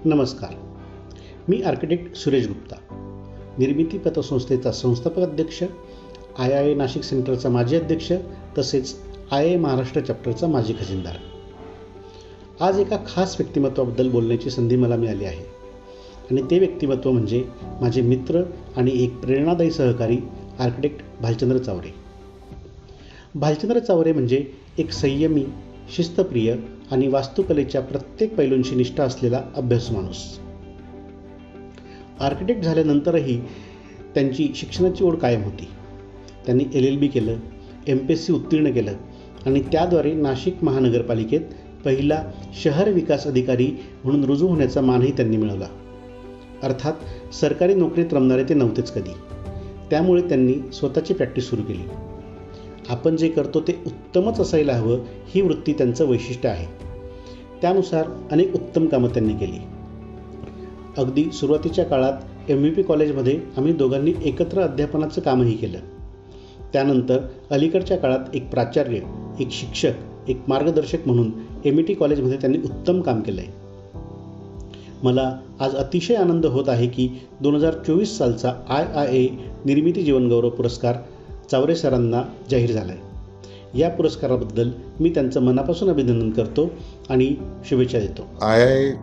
नमस्कार. मी आर्किटेक्ट सुरेश गुप्ता, निर्मिती पतसंस्थेचा संस्थापक अध्यक्ष, IIA नाशिक सेंटरचा माजी अध्यक्ष, तसेच IIA महाराष्ट्र चॅप्टरचा माजी खजिनदार. आज एका खास व्यक्तिमत्वाबद्दल बोलण्याची संधी मला मिळाली आहे आणि ते व्यक्तिमत्व म्हणजे माझे मित्र आणि एक प्रेरणादायी सहकारी आर्किटेक्ट भालचंद्र चावरे. भालचंद्र चावरे म्हणजे एक संयमी, शिस्तप्रिय आणि वास्तुकलेच्या प्रत्येक पैलूंशी निष्ठा असलेला अभ्यासू माणूस. आर्किटेक्ट झाल्यानंतरही त्यांची शिक्षणाची ओढ कायम होती. त्यांनी LLB केलं, MPSC उत्तीर्ण केलं आणि त्याद्वारे नाशिक महानगरपालिकेत पहिला शहर विकास अधिकारी म्हणून रुजू होण्याचा मानही त्यांनी मिळवला. अर्थात सरकारी नोकरीत रमणारे ते नव्हतेच कधी. त्यामुळे त्यांनी स्वतःची प्रॅक्टिस सुरू केली. आपण जे करतो ते उत्तमच असायला हवं, ही वृत्ती त्यांचं वैशिष्ट्य आहे. त्यानुसार अनेक उत्तम कामं त्यांनी केली. अगदी सुरुवातीच्या काळात MVP कॉलेजमध्ये आम्ही दोघांनी एकत्र अध्यापनाचं कामही केलं. त्यानंतर अलीकडच्या काळात एक प्राचार्य, एक शिक्षक, एक मार्गदर्शक म्हणून MET कॉलेजमध्ये त्यांनी उत्तम काम केलं आहे. मला आज अतिशय आनंद होत आहे की 2024 सालचा IIA निर्मिती जीवनगौरव पुरस्कार चावरे सरांना जाहीर झाला आहे. या पुरस्काराबद्दल मी त्यांचं मनापासून अभिनंदन करतो आणि शुभेच्छा देतो. IIA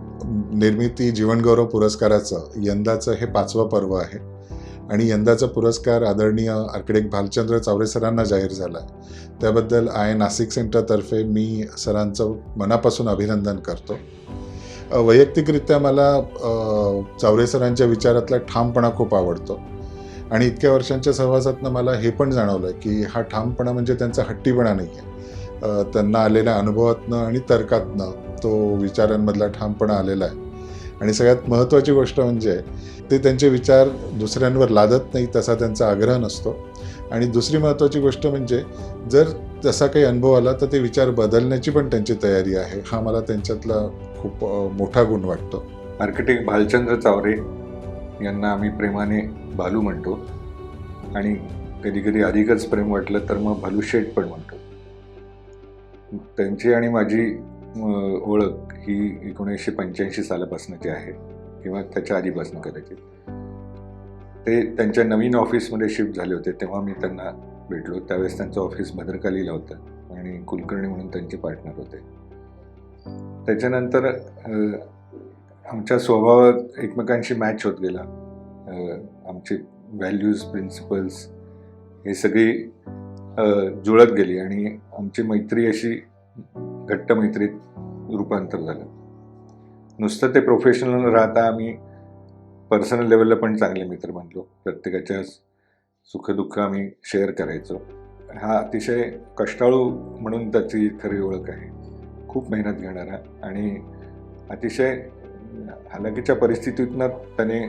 निर्मिती जीवनगौरव पुरस्काराचं यंदाचं हे 5वं पर्व आहे आणि यंदाचा पुरस्कार आदरणीय आर्किटेक्ट भालचंद्र चावरे सरांना जाहीर झाला आहे. त्याबद्दल IIA नाशिक सेंटरतर्फे मी सरांचं मनापासून अभिनंदन करतो. वैयक्तिकरित्या मला चावरे सरांच्या विचारातला ठामपणा खूप आवडतो आणि इतक्या वर्षांच्या सहवासातनं मला हे पण जाणवलं की हा ठामपणा म्हणजे त्यांचा हट्टीपणा नाही आहे. त्यांना आलेल्या अनुभवातनं आणि तर्कातनं तो विचारांमधला ठामपणा आलेला आहे. आणि सगळ्यात महत्त्वाची गोष्ट म्हणजे ते त्यांचे विचार दुसऱ्यांवर लादत नाही, तसा त्यांचा आग्रह नसतो. आणि दुसरी महत्त्वाची गोष्ट म्हणजे जर तसा काही अनुभव आला तर ते विचार बदलण्याची पण त्यांची तयारी आहे. हा मला त्यांच्यातला खूप मोठा गुण वाटतो. आर्किटेक्ट भालचंद्र चावरे यांना आम्ही प्रेमाने भालू म्हणतो आणि कधी कधी अधिकच प्रेम वाटलं तर मग भालूशेठ पण म्हणतो. त्यांची आणि माझी ओळख ही 1985 सालापासूनची आहे किंवा त्याच्या आधीपासून कदाचित. ते त्यांच्या नवीन ऑफिसमध्ये शिफ्ट झाले होते तेव्हा मी त्यांना भेटलो. त्यावेळेस त्यांचं ऑफिस भद्रकालीला होतं आणि कुलकर्णी म्हणून त्यांचे पार्टनर होते. त्याच्यानंतर आमच्या स्वभावात एकमेकांशी मॅच होत गेला. आमचे व्हॅल्यूज, प्रिन्सिपल्स हे सगळी जुळत गेली आणि आमची मैत्री अशी घट्ट मैत्रीत रूपांतर झालं. नुसतं ते प्रोफेशनल राहता आम्ही पर्सनल लेवलला पण चांगले मित्र बनलो. प्रत्येकाच्या सुखदुःख आम्ही शेअर करायचो. हा अतिशय कष्टाळू म्हणून त्याची खरी ओळख आहे. खूप मेहनत घेणारा आणि अतिशय हालाकीच्या परिस्थितीतनं त्याने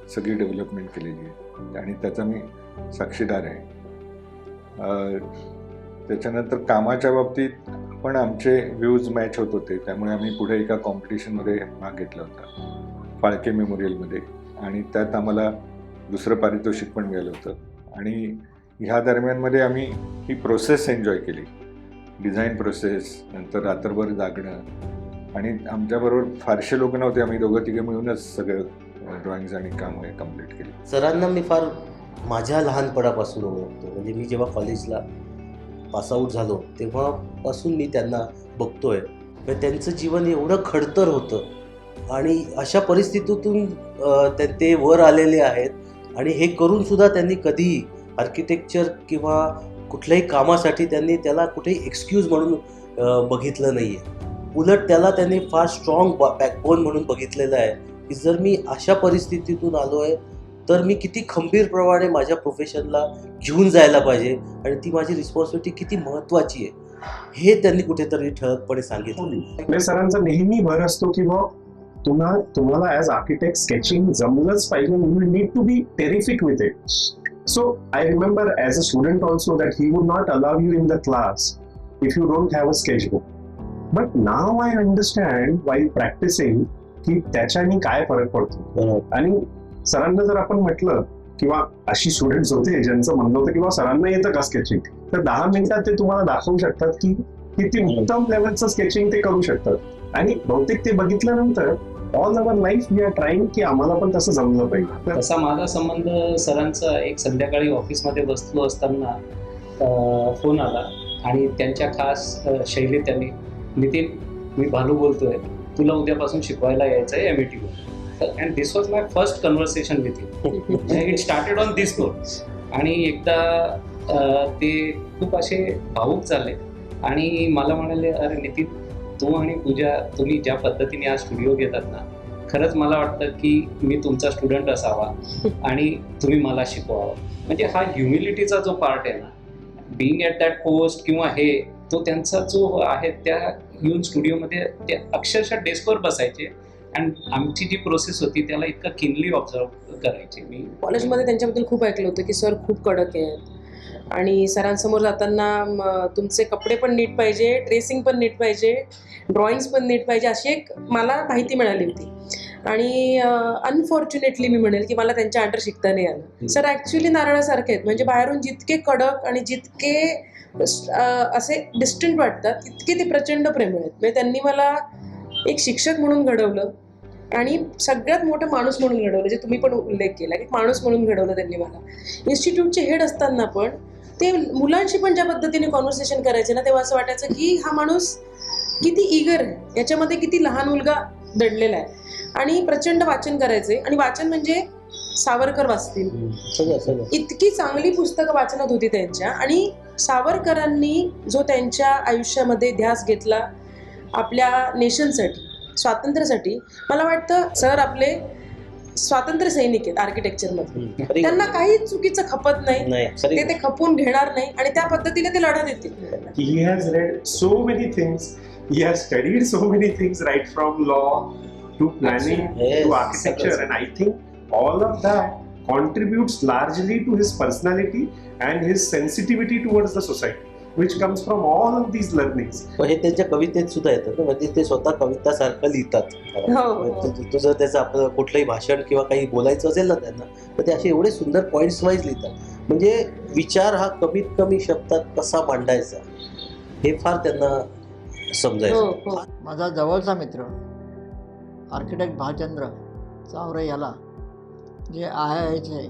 सगळी डेव्हलपमेंट केलेली आहे आणि त्याचा मी साक्षीदार आहे. त्याच्यानंतर कामाच्या बाबतीत पण आमचे व्ह्यूज मॅच होत होते. त्यामुळे आम्ही पुढे एका कॉम्पिटिशनमध्ये भाग घेतला होता, फाळके मेमोरियलमध्ये, आणि त्यात आम्हाला दुसरं पारितोषिक पण मिळालं होतं. आणि ह्या दरम्यानमध्ये आम्ही ही प्रोसेस एन्जॉय केली, डिझाईन प्रोसेस, नंतर रात्रभर जागणं. आणि आमच्याबरोबर फारसे लोक नव्हते, आम्ही दोघं तिघे मिळूनच सगळं ड्रॉइंग्स आणि कामं कंप्लीट केली. सरांना मी फार माझ्या लहानपणापासून ओळखतो. म्हणजे मी जेव्हा कॉलेजला पासआउट झालो तेव्हापासून मी त्यांना बघतोय. त्यांचं जीवन एवढं खडतर होतं आणि अशा परिस्थितीतून ते वर आलेले आहेत आणि हे करूनसुद्धा त्यांनी कधी आर्किटेक्चर किंवा कुठल्याही कामासाठी त्यांनी त्याला कुठेही एक्सक्यूज म्हणून बघितलं नाही आहे. उलट त्याला त्यांनी फार स्ट्रॉंग बॅकबोन म्हणून बघितलेलं आहे की जर मी अशा परिस्थितीतून आलो आहे तर मी किती खंबीरप्रमाणे माझ्या प्रोफेशनला घेऊन जायला पाहिजे आणि ती माझी रिस्पॉन्सिबिलिटी किती महत्त्वाची आहे हे त्यांनी कुठेतरी ठळकपणे सांगितलं. सरांचा नेहमी भर असतो की तुम्हाला ॲज आर्किटेक्ट स्केचिंग जमलंच पाहिजे. You need to be terrific with it. So I remember as a student also that he would not allow you in the class if you don't have a sketchbook. But now I understand while practising की त्याच्याने काय फरक पडतो. आणि सरांना जर आपण म्हटलं किंवा अशी स्टुडंट्स होते ज्यांचं म्हणणं होतं किंवा सरांना येतं का स्केचिंग, तर 10 मिनिटात ते तुम्हाला दाखवू शकतात की किती उत्तम लेवलचं स्केचिंग ते करू शकतात. आणि बहुतेक ते बघितल्यानंतर all our life we are trying की आम्हाला पण तसं जमलं पाहिजे. तसा माझा संबंध सरांचा एक संध्याकाळी ऑफिसमध्ये बसलो असताना फोन आला आणि त्यांच्या खास शैलीत त्यांनी, नितीन मी भालू बोलतोय, तुला उद्यापासून शिकवायला यायचं आहे MIT and this was my first conversation with you. It started on this note. आणि एकदा ते खूप असे भावूक झाले आणि मला म्हणाले, अरे नितीन, तू आणि पूजा तुम्ही ज्या पद्धतीने आज स्टुडिओ घेतात ना, खरंच मला वाटतं की मी तुमचा स्टुडंट असावा आणि तुम्ही मला शिकवावं. म्हणजे हा ह्युमिलिटीचा जो पार्ट आहे ना, बिईंग ॲट दॅट पोस्ट किंवा हे, तो त्यांचा जो आहे त्या येऊन स्टुडिओमध्ये ते अक्षरशः डेस्कवर बसायचे आणि आमची जी प्रोसेस होती त्याला इतकं किनली ऑब्झर्व करायचे. मी कॉलेजमध्ये त्यांच्याबद्दल खूप ऐकलं होतं की सर खूप कडक आहेत आणि सरांसमोर जाताना तुमचे कपडे पण नीट पाहिजे, ड्रेसिंग पण नीट पाहिजे, ड्रॉइंग्स पण नीट पाहिजे, अशी एक मला माहिती मिळाली होती. आणि अनफॉर्च्युनेटली मी म्हणेल की मला त्यांच्या अंडर शिकता नाही आलं. सर ॲक्च्युली नारळासारखे आहेत, म्हणजे बाहेरून जितके कडक आणि जितके असे डिस्टंट वाटतात तितके ते प्रचंड प्रेमळ आहेत. म्हणजे त्यांनी मला एक शिक्षक म्हणून घडवलं आणि सगळ्यात मोठं माणूस म्हणून घडवलं, जे तुम्ही पण उल्लेख केला की माणूस म्हणून घडवलं त्यांनी मला. इन्स्टिट्यूटचे हेड असताना पण ते मुलांशी पण ज्या पद्धतीने कॉन्व्हर्सेशन करायचे ना, तेव्हा असं वाटायचं की हा माणूस किती ईगर आहे, याच्यामध्ये किती लहान मुलगा दडलेला आहे. आणि प्रचंड वाचन करायचे आणि वाचन म्हणजे सावरकर वाचतील, इतकी चांगली पुस्तकं वाचनात होती त्यांच्या. आणि सावरकरांनी जो त्यांच्या आयुष्यामध्ये ध्यास घेतला आपल्या नेशनसाठी, स्वातंत्र्यासाठी, मला वाटतं सर आपले स्वातंत्र्य सैनिक आहेत आर्किटेक्चरमध्ये. त्यांना काही चुकीचं खपत नाही, ते खपून घेणार नाही आणि त्या पद्धतीने ते लढा देतील. He has read so many things. He has studied so many things, right from law to planning to architecture, and I think all of that contributes largely to his personality and his sensitivity towards the society, which comes from all of these learnings. पण हे त्यांच्या कवितेत सुद्धा येतं ना, म्हणजे ते स्वतः कवितासारखं लिहितात. तुझं त्याचं आपलं कुठलंही भाषण किंवा काही बोलायचं असेल ना त्यांना, तर ते असे एवढे सुंदर पॉईंट्स वाईज लिहितात. म्हणजे विचार हा कमीत कमी शब्दात कसा मांडायचा हे फार त्यांना समजायचं. माझा जवळचा मित्र आर्किटेक्ट भालचंद्र चावरे याला जे IIIचे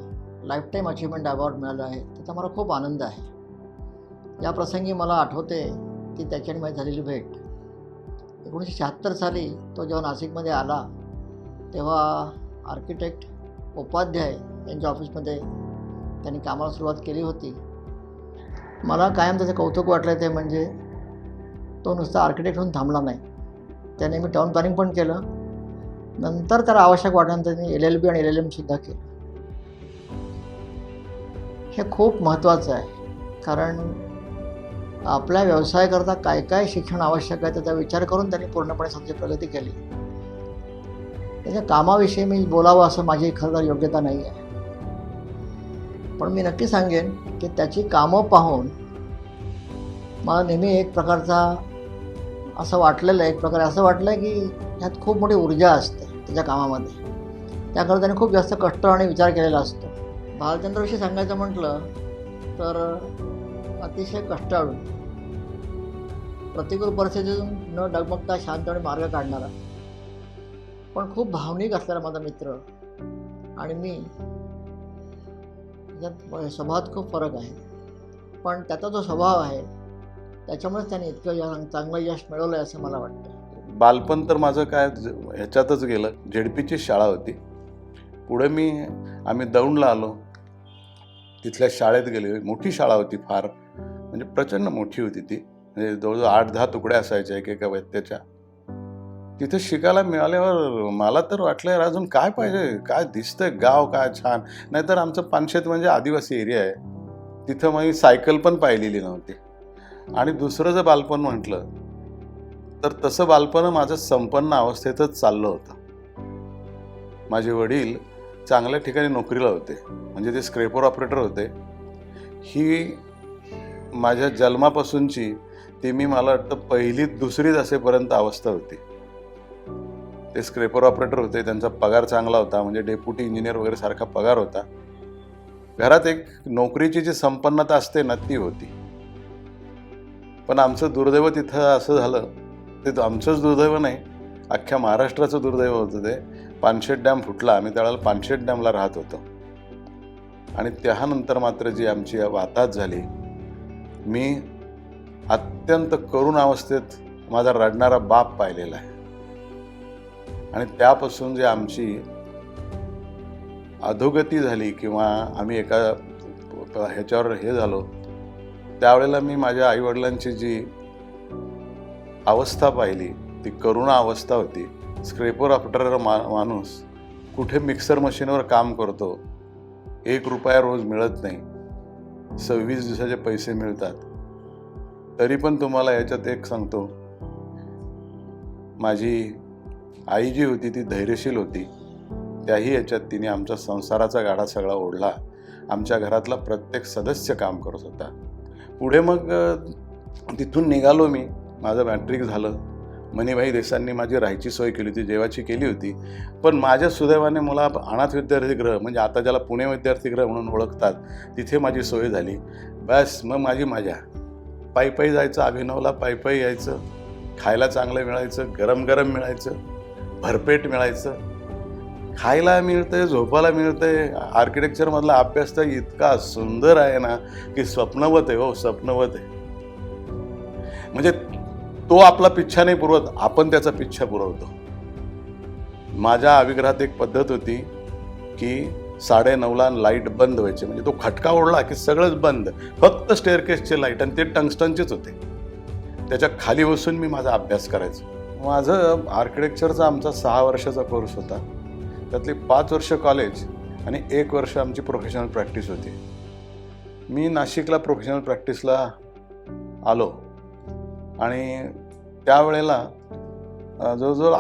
लाईफटाईम अचिव्हमेंट अवॉर्ड मिळालं आहे, त्याचा मला खूप आनंद आहे. या प्रसंगी मला आठवते की त्याच्याने माझी झालेली भेट 1976 साली तो जेव्हा नाशिकमध्ये आला तेव्हा आर्किटेक्ट उपाध्याय यांच्या ऑफिसमध्ये त्यांनी कामाला सुरुवात केली होती. मला कायम त्याचं कौतुक वाटलं ते म्हणजे तो नुसता आर्किटेक्ट होऊन थांबला नाही, त्याने मी टाऊन प्लॅनिंग पण केलं. नंतर त्याला आवश्यक वाटल्यानंतर त्यांनी LLB आणि LLM सुद्धा केलं. हे खूप महत्त्वाचं आहे, कारण आपल्या व्यवसायाकरता काय काय शिक्षण आवश्यक आहे त्याचा विचार करून त्यांनी पूर्णपणे स्वतःची प्रगती केली. त्याच्या कामाविषयी मी बोलावं असं माझी खरं योग्यता नाही आहे, पण मी नक्की सांगेन की त्याची कामं पाहून मला नेहमी एक प्रकारचा असं वाटलेलं आहे, एक प्रकारे असं वाटलं आहे की ह्यात खूप मोठी ऊर्जा असते त्याच्या कामामध्ये. त्याकरता त्याने खूप जास्त कष्ट आणि विचार केलेला असतो. भालचंद्रविषयी सांगायचं म्हटलं तर अतिशय कष्टाळू, प्रतिकूल परिस्थितीतून न डगमगता शांतपणे मार्ग काढणारा, पण खूप भावनिक असणारा माझा मित्र. आणि मी यात स्वभावात खूप फरक आहे, पण त्याचा जो स्वभाव आहे त्याच्यामुळेच त्याने इतकं चांगलं यश मिळवलं आहे असं मला वाटतं. बालपण तर माझं काय ह्याच्यातच गेलं. ZPची शाळा होती. पुढे आम्ही दौंडला आलो, तिथल्या शाळेत गेले. मोठी शाळा होती फार, म्हणजे प्रचंड मोठी होती ती, म्हणजे जवळजवळ 8-10 तुकड्या असायच्या एकेका वैत्याच्या. तिथे शिकायला मिळाल्यावर मला तर वाटलं यार अजून काय पाहिजे, काय दिसतंय गाव, काय छान. नाहीतर आमचं पानशेत म्हणजे आदिवासी एरिया आहे, तिथं मी सायकल पण पाहिलेली नव्हती. आणि दुसरं जर बालपण म्हटलं तर तसं बालपण माझं संपन्न अवस्थेतच चाललं होतं. माझे वडील चांगल्या ठिकाणी नोकरीला होते, म्हणजे ते स्क्रेपर ऑपरेटर होते. ही माझ्या जन्मापासूनची ती मला वाटतं 1ली-2रीत असेपर्यंत अवस्था होती. ते स्क्रेपर ऑपरेटर होते, त्यांचा पगार चांगला होता, म्हणजे डेप्युटी इंजिनियर वगैरे सारखा पगार होता. घरात एक नोकरीची जी संपन्नता असते ना ती होती. पण आमचं दुर्दैव तिथं असं झालं, ते आमचंच दुर्दैव नाही, अख्ख्या महाराष्ट्राचं दुर्दैव होतं ते. पानशेत डॅम फुटला, आम्ही त्यावेळेला पानशेत डॅमला राहत होतो. आणि त्यानंतर मात्र जी आमची वाताहत झाली, मी अत्यंत करुण अवस्थेत माझा रडणारा बाप पाहिलेला आहे. आणि त्यापासून जी आमची अधोगती झाली किंवा आम्ही एका ह्याच्यावर हे झालो, त्यावेळेला मी माझ्या आईवडिलांची जी अवस्था पाहिली ती करुणा अवस्था होती. स्क्रेपर ऑपरेटर माणूस कुठे मिक्सर मशीनवर काम करतो, 1 रुपया रोज मिळत नाही, 26 दिवसाचे पैसे मिळतात. तरी पण तुम्हाला याच्यात एक सांगतो, माझी आई जी होती ती धैर्यशील होती. त्याही याच्यात तिने आमच्या संसाराचा गाडा सगळा ओढला. आमच्या घरातला प्रत्येक सदस्य काम करत होता. पुढे मग तिथून निघालो मी, माझं मॅट्रिक झालं. मणिभाई देसांनी माझी राहायची सोय केली होती, जेवायची केली होती. पण माझ्या सुदैवाने मला अनाथ विद्यार्थीगृह, म्हणजे आता ज्याला पुणे विद्यार्थीगृह म्हणून ओळखतात, तिथे माझी सोय झाली. बस मग माझी मजा. पायी जायचं अभिनवला, पायी यायचं. खायला चांगलं मिळायचं, गरम गरम मिळायचं, भरपेट मिळायचं, खायला मिळतंय, झोपायला मिळतंय. आर्किटेक्चरमधला अभ्यास तर इतका सुंदर आहे ना की स्वप्नवत आहे. हो, स्वप्नवत आहे. म्हणजे तो आपला पिच्छा नाही पुरवत, आपण त्याचा पिच्छा पुरवतो. माझ्या अभिग्रहात एक पद्धत होती की 9:30ला लाईट बंद व्हायचे, म्हणजे तो खटका ओढला की सगळंच बंद, फक्त स्टेअरकेसचे लाईट, आणि ते टंगस्टनचेच होते. त्याच्या खाली बसून मी माझा अभ्यास करायचो. माझं आर्किटेक्चरचा आमचा 6 वर्षाचा कोर्स होता. त्यातली 5 वर्ष कॉलेज आणि 1 वर्ष आमची प्रोफेशनल प्रॅक्टिस होती. मी नाशिकला प्रोफेशनल प्रॅक्टिसला आलो आणि त्यावेळेला जवळजवळ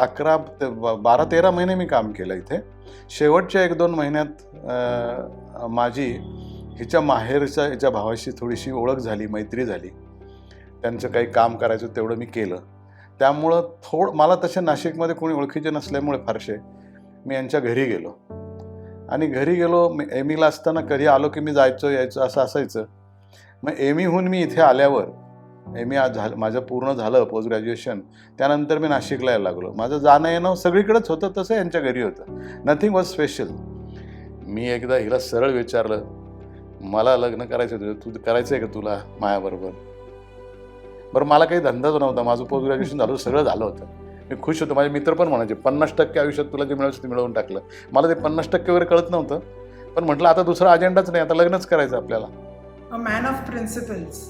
12-13 महिने मी काम केलं इथे. शेवटच्या 1-2 महिन्यात माझी हिच्या माहेरच्या हिच्या भावाशी थोडीशी ओळख झाली, मैत्री झाली. त्यांचं काही काम करायचं तेवढं मी केलं. त्यामुळं मला तसे नाशिकमध्ये कोणी ओळखीचे नसल्यामुळे फारसे मी यांच्या घरी गेलो. आणि घरी गेलो, एमईला असताना कधी आलो की मी जायचो यायचो असं असायचं. मग एमईहून मी इथे आल्यावर, एमई माझं पूर्ण झालं पोस्ट ग्रॅज्युएशन, त्यानंतर मी नाशिकला यायला लागलो. माझं जाणं येणं सगळीकडेच होतं, तसं यांच्या घरी होतं. Nothing was special. मी एकदा हिला सरळ विचारलं, मला लग्न करायचं होतं, तू करायचं आहे का तुला माझ्याबरोबर? बरं, मला काही धंदाच नव्हता, माझं पोस्ट ग्रॅज्युएशन झालं, सगळं झालं होतं, मी खुश होतो. माझे मित्र पण म्हणायचे 50% आयुष्यात तुला जे मिळायचं ते मिळवून टाकलं. मला ते 50% वगैरे कळत नव्हतं, पण म्हटलं आता दुसरा अजेंडाच नाही, आता लग्नच करायचं आपल्याला. अ मॅन ऑफ प्रिन्सिपल्स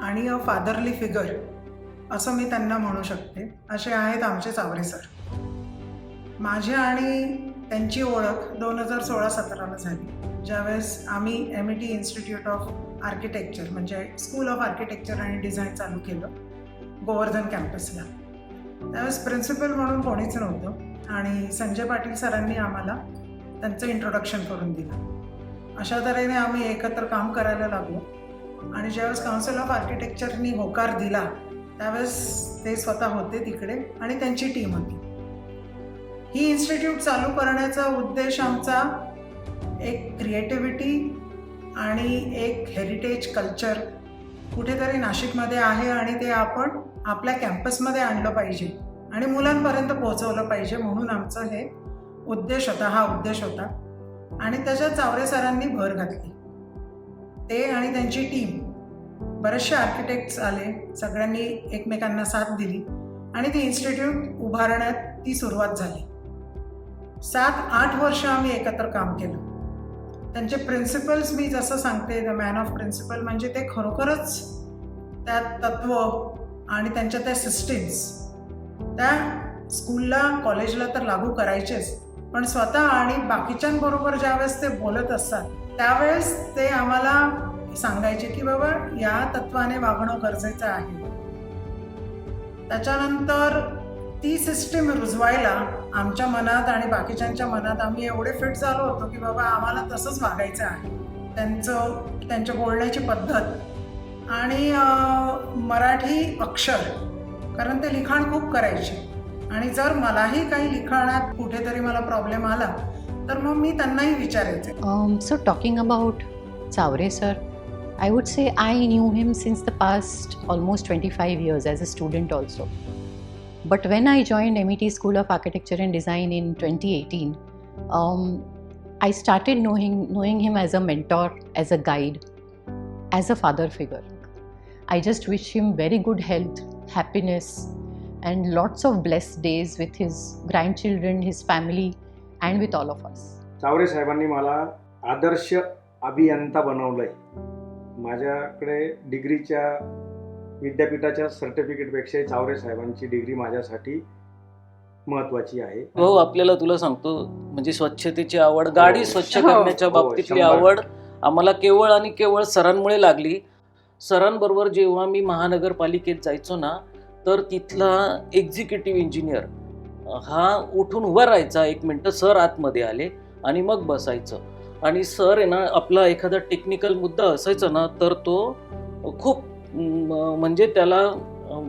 आणि अ फादरली फिगर असं मी त्यांना म्हणू शकते. असे आहेत आमचे चावरे सर. माझी आणि त्यांची ओळख 2016-17ला झाली, ज्यावेळेस आम्ही MET इन्स्टिट्यूट ऑफ आर्किटेक्चर म्हणजे स्कूल ऑफ आर्किटेक्चर आणि डिझाईन चालू केलं गोवर्धन कॅम्पसला. त्यावेळेस प्रिन्सिपल म्हणून कोणीच नव्हतं आणि संजय पाटील सरांनी आम्हाला त्यांचं इंट्रोडक्शन करून दिलं. अशा तऱ्हेने आम्ही एकत्र काम करायला लागलो. आणि ज्यावेळेस काउन्सिल ऑफ आर्किटेक्चरनी होकार दिला त्यावेळेस ते स्वतः होते तिकडे आणि त्यांची टीम होती. ही इन्स्टिट्यूट चालू करण्याचा उद्देश आमचा एक क्रिएटिव्हिटी आणि एक हेरिटेज कल्चर कुठेतरी नाशिकमध्ये आहे आणि ते आपण आपल्या कॅम्पसमध्ये आणलं पाहिजे आणि मुलांपर्यंत पोहोचवलं पाहिजे, म्हणून आमचं हे उद्देश होता, हा उद्देश होता. आणि त्याच्यात चावरे सरांनी भर घातली. ते आणि त्यांची टीम, बरेचसे आर्किटेक्ट्स आले, सगळ्यांनी एकमेकांना साथ दिली आणि ती इन्स्टिट्यूट उभारण्यात ती सुरुवात झाली. 7-8 वर्ष आम्ही एकत्र काम केलं. त्यांचे प्रिन्सिपल्स मी जसं सांगते, द मॅन ऑफ प्रिन्सिपल म्हणजे ते खरोखरच त्या तत्व आणि त्यांच्या त्या सिस्टीम्स त्या स्कूलला कॉलेजला तर लागू करायचेच, पण स्वतः आणि बाकीच्यांबरोबर ज्यावेळेस ते बोलत असतात त्यावेळेस ते आम्हाला सांगायचे की बाबा या तत्वाने वागणं गरजेचं आहे. त्याच्यानंतर ती सिस्टीम रुजवायला आमच्या मनात आणि बाकीच्यांच्या मनात आम्ही एवढे फिट झालो होतो की बाबा आम्हाला तसंच वागायचं आहे. त्यांच्या बोलण्याची पद्धत आणि मराठी अक्षर, कारण ते लिखाण खूप करायचे आणि जर मलाही काही लिखाणात कुठेतरी मला प्रॉब्लेम आला तर मग मी त्यांनाही विचारायचे. So talking about Chavre sir, I would say I knew him since the past almost 25 years as a student also. But when I joined MET School of Architecture and Design in 2018, I started knowing him as a mentor, as a guide, as a father figure. I just wish him very good health, happiness, and lots of blessed days with his grandchildren, his family, and with all of us. Chaware साहेबांनी मला आदर्श अभियंता बनवलंय. माझ्याकडे डिग्रीच्या विद्यापीठाच्या सर्टिफिकेटपेक्षा चावरे साहेबांची degree माझ्यासाठी महत्वाची आहे. हो, आपल्याला तुला सांगतो म्हणजे स्वच्छतेची आवड, गाडी स्वच्छ करण्याच्या बाबतीतली 100%. आवड आम्हाला केवळ आणि केवळ सरांमुळे लागली. सरांबरोबर जेव्हा मी महानगरपालिकेत जायचो ना, तर तिथला एक्झिक्युटिव्ह इंजिनियर हा उठून उभा राहायचा, 1 मिनटं सर आतमध्ये आले आणि मग बसायचं. आणि सर आहे ना, आपला एखादा टेक्निकल मुद्दा असायचा ना, तर तो खूप म्हणजे त्याला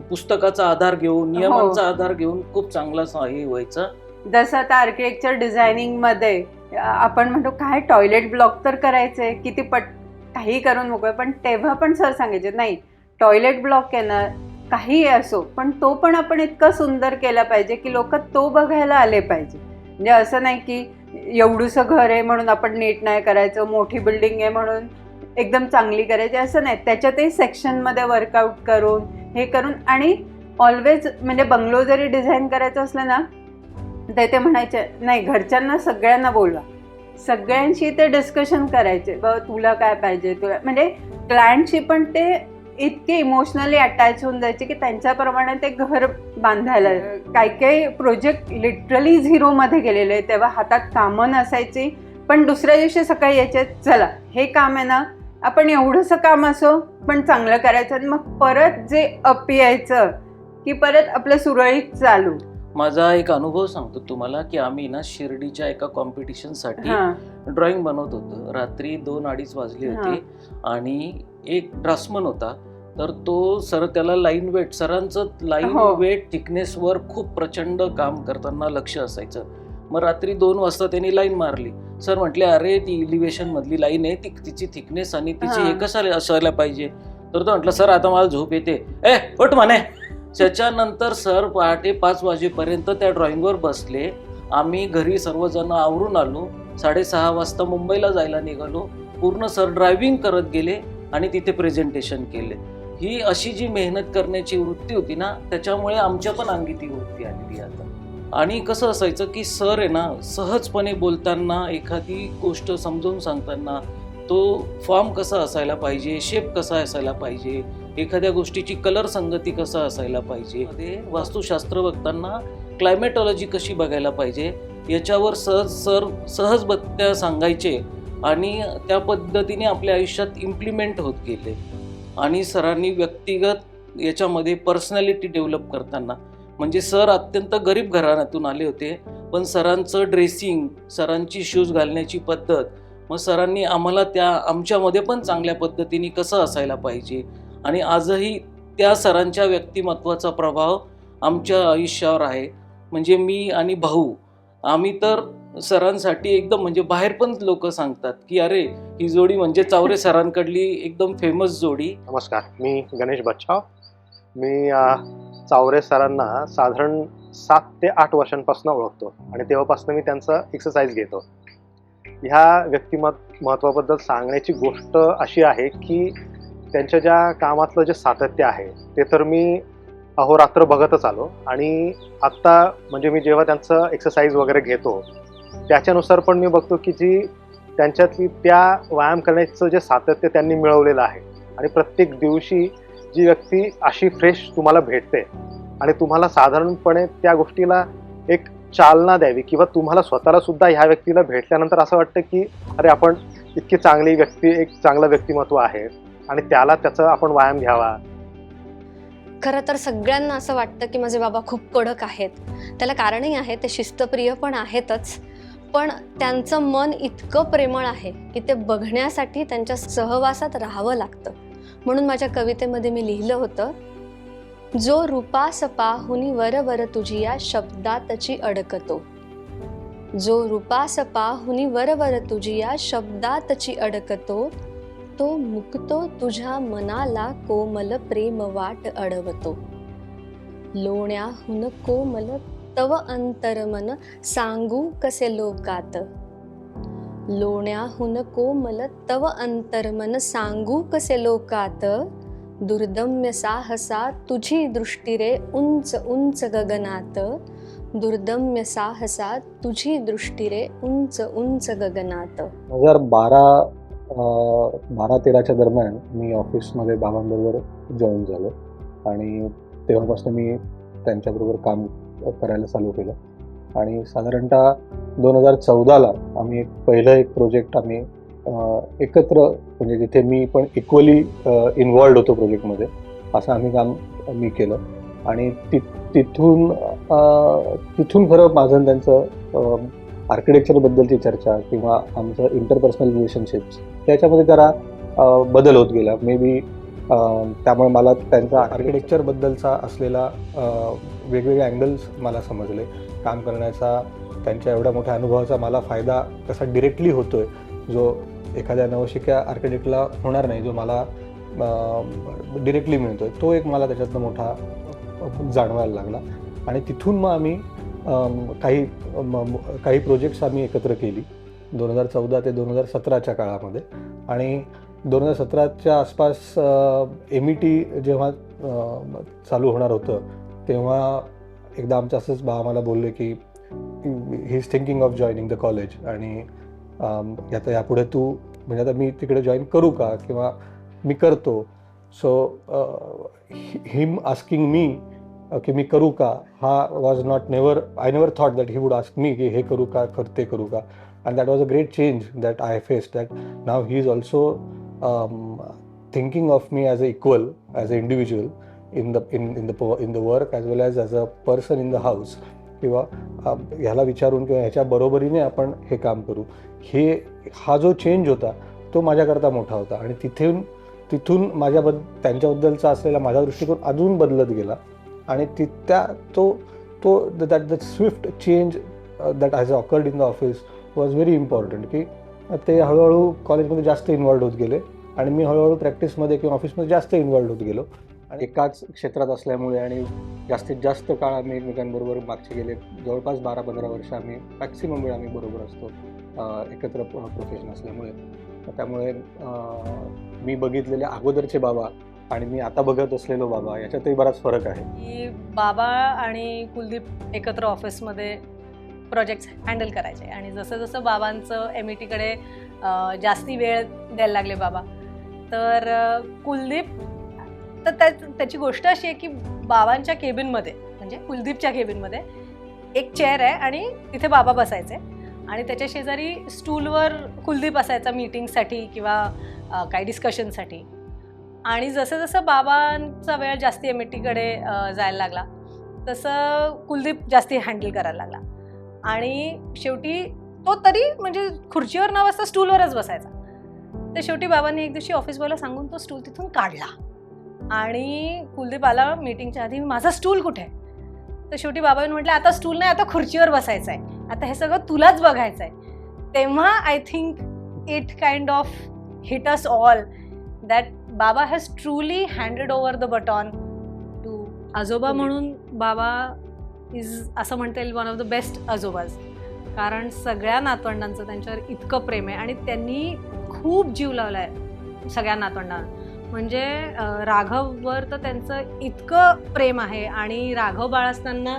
पुस्तकाचा आधार घेऊन, नियमांचा आधार घेऊन खूप चांगला हे व्हायचा. जसं आता आर्किटेक्चर डिझायनिंगमध्ये आपण म्हणतो काय टॉयलेट ब्लॉक तर करायचंय, किती काही करून मोकळं, पण तेव्हा पण सर सांगायचे नाही, टॉयलेट ब्लॉक आहे ना, काही असो पण तो पण आपण इतका सुंदर केला पाहिजे की लोक तो बघायला आले पाहिजे. म्हणजे असं नाही की एवढूसं घर आहे म्हणून आपण नीट नाही करायचं, मोठी बिल्डिंग आहे म्हणून एकदम चांगली करायची, असं नाही. त्याच्यातही सेक्शनमध्ये वर्कआउट करून हे करून, आणि ऑलवेज म्हणजे बंगलो जरी डिझाईन करायचं असलं ना, तर ते म्हणायचे नाही, घरच्यांना सगळ्यांना बोलवा, सगळ्यांशी ते डिस्कशन करायचे, बाबा तुला काय पाहिजे, तुला म्हणजे क्लायंटशी पण ते इतके इमोशनली अटॅच होऊन जायचे की त्यांच्याप्रमाणे ते घर बांधायला. काही प्रोजेक्ट लिटरली 0मध्ये गेलेले आहे, तेव्हा हातात कामं नसायची, पण दुसऱ्या दिवशी सकाळी यायचे, चला हे काम आहे ना, आपण एवढंसं काम असो पण चांगलं करायचं, आणि मग परत जे अप यायचं की परत आपलं सुरळीत चालू. माझा एक अनुभव सांगतो तुम्हाला की आम्ही ना शिर्डीच्या एका कॉम्पिटिशनसाठी ड्रॉइंग बनवत होतो. रात्री 2-2:30 वाजले होते आणि एक ड्राफ्ट्समन होता, तर तो सर त्याला लाईन वेट, सरांचं लाईन वेट थिकनेसवर खूप प्रचंड काम करताना लक्ष असायचं. मग रात्री 2 वाजता त्यांनी लाईन मारली. सर म्हटले, अरे ती इलिव्हेशन मधली लाईन आहे, तिची थिकनेस आणि तिची हे कसं असायला पाहिजे. तर तो म्हटलं, सर आता मला झोप येते, उठ म्हणे. त्याच्यानंतर सर पहाटे 5 वाजेपर्यंत त्या ड्रॉइंगवर बसले. आम्ही घरी सर्वजण आवरून आलो. 6:30 वाजता मुंबईला जायला निघालो. पूर्ण सर ड्रायव्हिंग करत गेले आणि तिथे प्रेझेंटेशन केले. ही अशी जी मेहनत करण्याची वृत्ती होती ना, त्याच्यामुळे आमच्या पण अंगी ती वृत्ती आलेली आता. आणि कसं असायचं की सर आहे ना, सहजपणे बोलताना, एखादी गोष्ट समजावून सांगताना तो फॉर्म कसा असायला पाहिजे, शेप कसा असायला पाहिजे, एखाद्या गोष्टीची कलर संगती कसा असायला पाहिजे, वास्तुशास्त्र बघताना क्लायमेटॉलॉजी कशी बघायला पाहिजे, याच्यावर सहजबत्त्या सांगायचे आणि त्या पद्धतीने आपल्या आयुष्यात इम्प्लिमेंट होत गेले. आणि सरांनी व्यक्तिगत याच्यामध्ये पर्सनॅलिटी डेव्हलप करताना, म्हणजे सर अत्यंत गरीब घराण्यातून आले होते, पण सरांचं ड्रेसिंग, सरांची शूज घालण्याची पद्धत, मग सरांनी आम्हाला आमच्यामध्ये पण चांगल्या पद्धतीने कसं असायला पाहिजे. आणि आजही त्या सरांच्या व्यक्तिमत्वाचा प्रभाव आमच्या आयुष्यावर आहे. म्हणजे मी आणि भाऊ, आम्ही तर सरांसाठी एकदम म्हणजे बाहेर पण लोक सांगतात की अरे ही जोडी म्हणजे चावरे सरांकडली एकदम फेमस जोडी. नमस्कार, मी गणेश बच्छाव. मी चावरे सरांना साधारण 7 ते 8 वर्षांपासून ओळखतो आणि तेव्हापासून मी त्यांचा एक्सरसाइज घेतो. ह्या व्यक्तिमत्वाबद्दल सांगण्याची गोष्ट अशी आहे की त्यांच्या ज्या कामातलं जे सातत्य आहे ते तर मी अहोरात्र बघतच आलो. आणि आत्ता म्हणजे मी जेव्हा त्यांचं एक्सरसाइज वगैरे घेतो त्याच्यानुसार पण मी बघतो की जी त्यांच्यातली त्या व्यायाम करण्याचं जे सातत्य त्यांनी मिळवलेलं आहे, आणि प्रत्येक दिवशी जी व्यक्ती अशी फ्रेश तुम्हाला भेटते आणि तुम्हाला साधारणपणे त्या गोष्टीला एक चालना द्यावी, किंवा तुम्हाला स्वतःला सुद्धा ह्या व्यक्तीला भेटल्यानंतर असं वाटतं की अरे आपण इतकी चांगली व्यक्ती, एक चांगलं व्यक्तिमत्व आहे आणि त्याचा आपण व्यायाम घ्यावा. खरं तर सगळ्यांना असं वाटतं की माझे बाबा खूप कडक आहेत. त्याला कारणही आहे, ते शिस्तप्रिय पण आहेतच, पण त्यांचं मन इतकं प्रेमळ आहे की ते बघण्यासाठी त्यांच्या सहवासात राहावं लागतं. म्हणून माझ्या कवितेमध्ये मी लिहिलं होतं, जो रूपास पाहुनी वरवर तुझिया शब्दातची अडकतो, जो रूपास पाहुनी वरवर तुझिया शब्दातची अडकतो, तो मुक्तो तुझ्या मनाला कोमल प्रेम वाट अडवतो. लोण्याहून कोमल तव अंतरमन सांगू कसे लोकात. लोण्याहून कोमल तव अंतरमन सांगू कसे लोकात. दुर्दम्य साहसा तुझी दृष्टी रे उंच उंच गगनात. दुर्दम्य साहसा तुझी दृष्टी रे उंच उंच गगनात. 2012-13च्या दरम्यान मी ऑफिसमध्ये बाबांबरोबर जॉईन झालो आणि तेव्हापासून मी त्यांच्याबरोबर काम करायला चालू केलं. आणि साधारणतः 2014ला आम्ही एक प्रोजेक्ट आम्ही एकत्र, म्हणजे जिथे मी पण इक्वली इन्वॉल्ड होतो प्रोजेक्टमध्ये, असं आम्ही काम मी केलं. आणि तिथून खरं माझं आणि त्यांचं आर्किटेक्चरबद्दलची चर्चा किंवा आमचं इंटरपर्सनल रिलेशनशिप्स त्याच्यामध्ये जरा बदल होत गेला. मे बी त्यामुळे मला त्यांचा आर्किटेक्चरबद्दलचा असलेला वेगवेगळे अँगल्स मला समजले. काम करण्याचा त्यांच्या एवढ्या मोठ्या अनुभवाचा मला फायदा कसा डिरेक्टली होतो आहे, जो एखाद्या नवशिक्या आर्किटेक्टला होणार नाही, जो मला डिरेक्टली मिळतो आहे, तो एक मला त्याच्यातनं मोठा जाणवायला लागला. आणि तिथून मग आम्ही काही प्रोजेक्ट्स आम्ही एकत्र केली 2014 ते 2017च्या काळामध्ये. आणि 2017च्या आसपास MET जेव्हा चालू होणार होतं, तेव्हा एकदा आमचं असंच आम्हाला बोलले की he is thinking of joining the college, आणि आता यापुढे तू, म्हणजे आता मी तिकडे जॉईन करू का किंवा मी करतो. सो हिम आस्किंग मी की मी करू का, हा was I never thought that he would ask me की हे करू का, ते करू का. And that was a great change that I faced, that now he is also thinking of me as an equal, as an individual in the work as well as a person in the house. किंवा ह्याला विचारून किंवा ह्याच्या बरोबरीने आपण हे काम करू. हा जो चेंज होता तो माझ्याकरता मोठा होता. आणि तिथून त्यांच्याबद्दलचा असलेला माझा दृष्टिकोन अजून बदलत गेला. आणि that Swift change that has occurred in the office was very important. की ते हळूहळू कॉलेजमध्ये जास्त इन्वॉल्ड होत गेले आणि मी हळूहळू प्रॅक्टिसमध्ये किंवा ऑफिसमध्ये जास्त इन्वॉल्ड होत गेलो. आणि एकाच क्षेत्रात असल्यामुळे आणि जास्तीत जास्त काळ आम्ही एकमेकांबरोबर मागचे गेले जवळपास 12-15 वर्ष आम्ही मॅक्सिमम वेळ आम्ही बरोबर असतो एकत्र प्रोफेशन असल्यामुळे. त्यामुळे मी बघितलेले अगोदरचे बाबा आणि मी आता बघत असलेलो बाबा याच्यातही बराच फरक आहे. की बाबा आणि कुलदीप एकत्र ऑफिसमध्ये प्रोजेक्ट्स हँडल करायचे आणि जसं जसं बाबांचं METकडे जास्ती वेळ द्यायला लागले बाबा, तर कुलदीप, तर त्याची गोष्ट अशी आहे की बाबांच्या केबिनमध्ये, म्हणजे कुलदीपच्या केबिनमध्ये एक चेअर आहे आणि तिथे बाबा बसायचे आणि त्याच्या शेजारी स्टूलवर कुलदीप असायचा मीटिंगसाठी किंवा काही डिस्कशनसाठी. आणि जसं जसं बाबांचा वेळ जास्ती METकडे जायला लागला तसं कुलदीप जास्ती हँडल करायला लागला. आणि शेवटी तो तरी म्हणजे खुर्चीवर न बसता स्टूलवरच बसायचा. तर शेवटी बाबांनी एक दिवशी ऑफिस बॉयला सांगून तो स्टूल तिथून काढला आणि कुलदीप आला मीटिंगच्या आधी, माझा स्टूल कुठे आहे. तर शेवटी बाबांनी म्हटलं आता स्टूल नाही, आता खुर्चीवर बसायचं आहे, आता हे सगळं तुलाच बघायचं आहे. तेव्हा I think it kind of hit us all that बाबा has truly handed over the baton to आजोबा. म्हणून बाबा इज, असं म्हणता येईल, वन ऑफ द बेस्ट आजोबाज. कारण सगळ्या नातवंडांचं त्यांच्यावर इतकं प्रेम आहे आणि त्यांनी खूप जीव लावला आहे सगळ्या नातवंडांना. म्हणजे राघववर तर त्यांचं इतकं प्रेम आहे आणि राघव बाळ असताना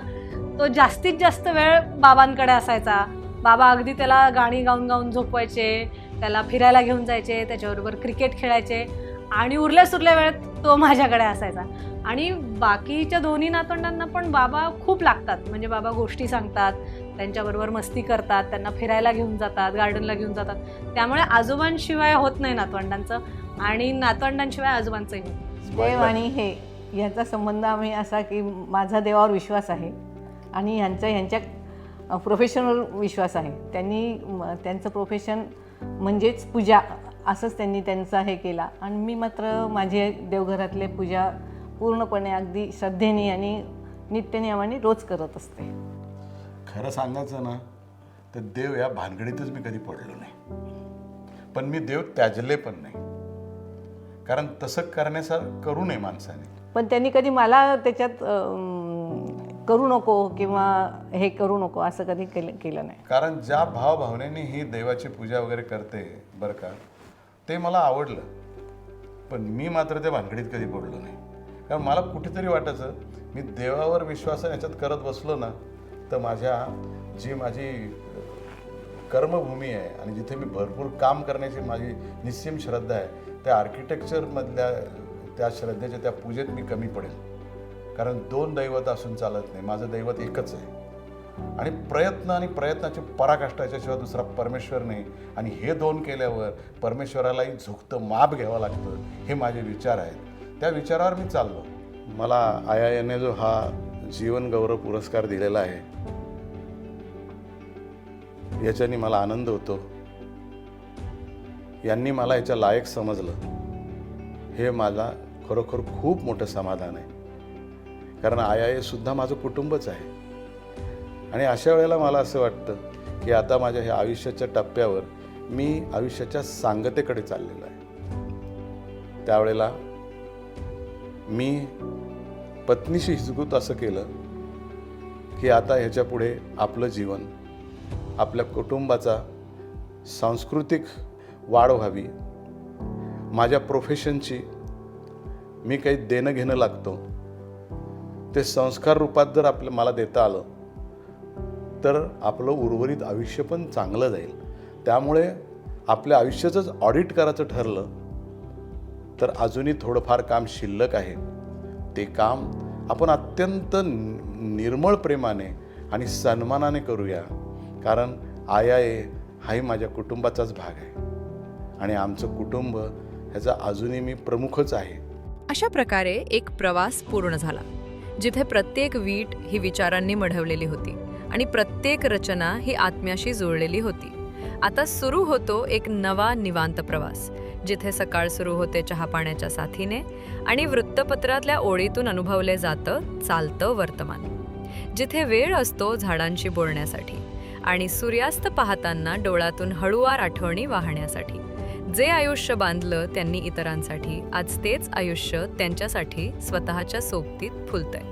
तो जास्तीत जास्त वेळ बाबांकडे असायचा. बाबा अगदी त्याला गाणी गाऊन गाऊन झोपवायचे, त्याला फिरायला घेऊन जायचे, त्याच्याबरोबर क्रिकेट खेळायचे आणि उरल्या सुरल्या वेळात तो माझ्याकडे असायचा. आणि बाकीच्या दोन्ही नातवंडांना पण बाबा खूप लागतात. म्हणजे बाबा गोष्टी सांगतात, त्यांच्याबरोबर मस्ती करतात, त्यांना फिरायला घेऊन जातात, गार्डनला घेऊन जातात. त्यामुळे आजोबांशिवाय होत नाही नातवंडांचं आणि नातवंडांशिवाय आजोबांचंही होत. देव आणि हे याचा संबंध आम्ही असा की माझा देवावर विश्वास आहे आणि ह्यांच्या प्रोफेशनवर विश्वास आहे. त्यांनी त्यांचं प्रोफेशन म्हणजेच पूजा असंच त्यांनी त्यांचा हे केला आणि मी मात्र माझे देवघरातले पूजा पूर्णपणे अगदी श्रद्धेने आणि नित्यनियमाने रोज करत असते. खरं सांगायचं ना तर देव या भानगडीतच मी कधी पडलो नाही, पण मी देव त्याजले पण नाही, कारण तसं करण्यासारखं करू नये माणसाने. पण त्यांनी कधी मला त्याच्यात करू नको किंवा हे करू नको असं कधी केलं नाही. कारण ज्या भावभावनेने ही देवाची पूजा वगैरे करते बरं का, ते मला आवडलं. पण मी मात्र त्या भानगडीत कधी पडलो नाही. कारण मला कुठेतरी वाटायचं मी देवावर विश्वास याच्यात करत बसलो ना तर माझी कर्मभूमी आहे आणि जिथे मी भरपूर काम करण्याची माझी निस्सीम श्रद्धा आहे, त्या आर्किटेक्चरमधल्या त्या श्रद्धेच्या त्या पूजेत मी कमी पडेल. कारण 2 दैवत असून चालत नाही, माझं दैवत एकच आहे. आणि प्रयत्न आणि प्रयत्नाची पराकाष्ठाच्याशिवाय दुसरा परमेश्वर नाही. आणि हे 2 केल्यावर परमेश्वरालाही झुकतं माप घ्यावं लागतं, हे माझे विचार आहेत. त्या विचारावर मी चाललो. मला IINने जो हा जीवन गौरव पुरस्कार दिलेला आहे याच्याने मला आनंद होतो. यांनी मला याच्या लायक समजलं, हे मला खरोखर खूप मोठं समाधान आहे. कारण IIA सुद्धा माझं कुटुंबच आहे. आणि अशा वेळेला मला असं वाटतं की आता माझ्या ह्या आयुष्याच्या टप्प्यावर मी आयुष्याच्या सांगतेकडे चाललेलो आहे. त्यावेळेला मी पत्नीशी हिजगूत असं केलं की आता ह्याच्या पुढे आपलं जीवन, आपल्या कुटुंबाचा सांस्कृतिक वाढ व्हावी, माझ्या प्रोफेशनची मी काही देणं घेणं लागतो ते संस्कार रूपात जर मला देता आलं तर आपलं उर्वरित आयुष्य पण चांगलं जाईल. त्यामुळे आपल्या आयुष्याचंच ऑडिट करायचं ठरलं तर अजूनही थोडंफार काम शिल्लक आहे. ते काम आपण अत्यंत निर्मळ प्रेमाने आणि सन्मानाने करूया. कारण IIA हाही माझ्या कुटुंबाचाच भाग आहे आणि आमचं कुटुंब ह्याचा अजूनही मी प्रमुखच आहे. अशा प्रकारे एक प्रवास पूर्ण झाला, जिथे प्रत्येक वीट ही विचारांनी मढवलेली होती आणि प्रत्येक रचना ही आत्म्याशी जुळलेली होती. आता सुरू होतो एक नवा निवांत प्रवास, जिथे सकाळ सुरू होते चहापाण्याच्या साथीने आणि वृत्तपत्रातल्या ओळीतून अनुभवले जातं चालतं वर्तमान, जिथे वेळ असतो झाडांशी बोलण्यासाठी आणि सूर्यास्त पाहताना डोळ्यातून हळुवार आठवणी वाहण्यासाठी. जे आयुष्य बांधलं त्यांनी इतरांसाठी, आज तेच आयुष्य त्यांच्यासाठी स्वतःच्या सोबतीत फुलतंय.